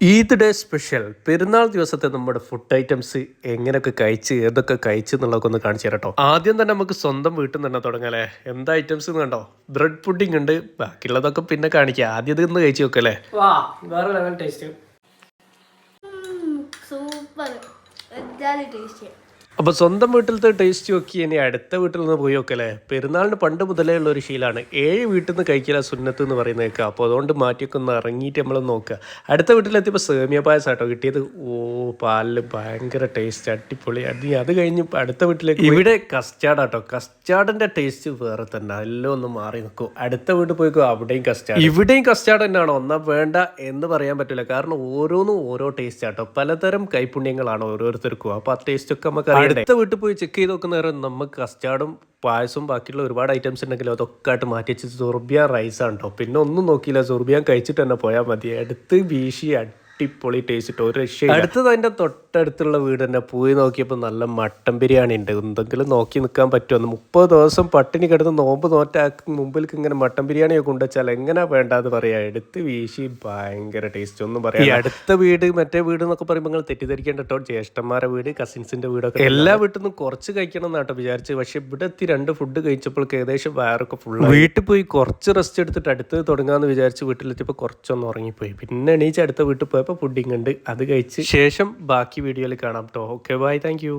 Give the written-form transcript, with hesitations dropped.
Eid day special പെരുന്നാൾ ദിവസത്തെ നമ്മുടെ ഫുഡ് ഐറ്റംസ് എങ്ങനെയൊക്കെ കഴിച്ച് ഏതൊക്കെ കഴിച്ച് എന്നുള്ളതൊക്കെ ഒന്ന് കാണിച്ചു തരാം കേട്ടോ. ആദ്യം തന്നെ നമുക്ക് സ്വന്തം വീട്ടിൽ നിന്ന് തന്നെ തുടങ്ങാല്ലേ. എന്താ ഐറ്റംസ് കണ്ടോ? ബ്രെഡ് പുഡിംഗ് ഉണ്ട്, ബാക്കിയുള്ളതൊക്കെ പിന്നെ കാണിക്കാം. ആദ്യം ഇതൊന്ന് കഴിച്ച് നോക്കല്ലേ. വേറെ ലെവൽ ടേസ്റ്റ്. Super taste. അപ്പോൾ സ്വന്തം വീട്ടിലത്തെ ടേസ്റ്റ് നോക്കി ഇനി അടുത്ത വീട്ടിൽ നിന്ന് പോയി നോക്കല്ലേ. പെരുന്നാളിന് പണ്ട് മുതലേ ഉള്ള ഒരു ശീലമാണ് 7 വീട്ടിൽ നിന്ന് കഴിക്കില്ല സുന്നത്ത് എന്ന് പറയുന്നത് കേൾക്കുക. അപ്പോൾ അതുകൊണ്ട് മാറ്റിയൊക്കെ ഒന്ന് ഇറങ്ങിയിട്ട് നമ്മൾ നോക്കുക. അടുത്ത വീട്ടിലെത്തിയപ്പോൾ സേമിയ പായസം കേട്ടോ കിട്ടിയത്. പാലിൽ ഭയങ്കര ടേസ്റ്റ്, അടിപൊളി. അത് കഴിഞ്ഞ് അടുത്ത വീട്ടിലേക്ക് ഇവിടെ കസ്റ്റാർഡ് ആട്ടോ. കസ്റ്റാർഡിൻ്റെ ടേസ്റ്റ് വേറെ തന്നെ, എല്ലാം ഒന്ന് മാറി നിൽക്കും. അടുത്ത വീട്ടിൽ പോയിക്കോ, അവിടെയും കസ്റ്റാർഡ്, ഇവിടെയും കസ്റ്റാർഡ് തന്നെയാണോ ഒന്നാ വേണ്ട എന്ന് പറയാൻ പറ്റില്ല. കാരണം ഓരോന്നും ഓരോ ടേസ്റ്റ് ആട്ടോ. പലതരം കൈപുണ്യങ്ങളാണ് ഓരോരുത്തർക്കും. അപ്പോൾ ആ ടേസ്റ്റ് ഒക്കെ നമുക്ക് അടുത്ത വീട്ടിൽ പോയി ചെക്ക് ചെയ്ത് നോക്കുന്ന നേരം നമുക്ക് കസ്റ്റാർഡും പായസവും ബാക്കിയുള്ള ഒരുപാട് ഐറ്റംസ് ഉണ്ടെങ്കിലും അതൊക്കെ ആയിട്ട് മാറ്റി വെച്ച് സുർബിയാൻ റൈസാണ് കേട്ടോ. പിന്നെ ഒന്നും നോക്കിയില്ല, സുർബിയാൻ കഴിച്ചിട്ട് തന്നെ പോയാൽ മതി. അടുത്ത് വീശി അടിപൊളി ടേസ്റ്റ് ഒരു രക്ഷ. അടുത്തത് അതിൻ്റെ തൊട്ടടുത്തുള്ള വീട് തന്നെ പോയി നോക്കിയപ്പോൾ നല്ല മട്ടൻ ബിരിയാണി ഉണ്ട്. എന്തെങ്കിലും നോക്കി നിൽക്കാൻ പറ്റുമോ? 30 ദിവസം പട്ടിണി കിടന്ന് നോമ്പ് നോറ്റാക്കി മുമ്പിലേക്ക് ഇങ്ങനെ മട്ടൻ ബിരിയാണിയൊക്കെ കൊണ്ടുവച്ചാൽ എങ്ങനെ വേണ്ടാന്ന് പറയാം. എടുത്ത് വീശി ഭയങ്കര ടേസ്റ്റ്, ഒന്നും പറയാം. ഈ അടുത്ത വീട് മറ്റേ വീട് എന്നൊക്കെ പറയുമ്പോൾ നിങ്ങൾ തെറ്റിദ്ധരിക്കേണ്ട കേട്ടോ. ജ്യേഷ്ഠന്മാരുടെ വീട്, കസിൻസിന്റെ വീടൊക്കെ എല്ലാ വീട്ടിൽ നിന്നും കുറച്ച് കഴിക്കണം എന്നാട്ടോ വിചാരിച്ചത്. പക്ഷെ ഇവിടെ എത്തി 2 ഫുഡ് കഴിച്ചപ്പോൾ ഏകദേശം വയറൊക്കെ ഫുൾ. വീട്ടിൽ പോയി കുറച്ച് റെസ്റ്റ് എടുത്തിട്ട് അടുത്ത് തുടങ്ങാമെന്ന് വിചാരിച്ച് വീട്ടിലെത്തിയപ്പോൾ കുറച്ചൊന്ന് ഉറങ്ങിപ്പോയി. പിന്നെ എണീച്ച് അടുത്ത വീട്ടിൽ പോയപ്പോൾ പുഡിംഗ് ഉണ്ട്, അത് കഴിച്ച് ശേഷം ബാക്കി വീഡിയോയിൽ കാണാം കേട്ടോ. Okay bye, thank you.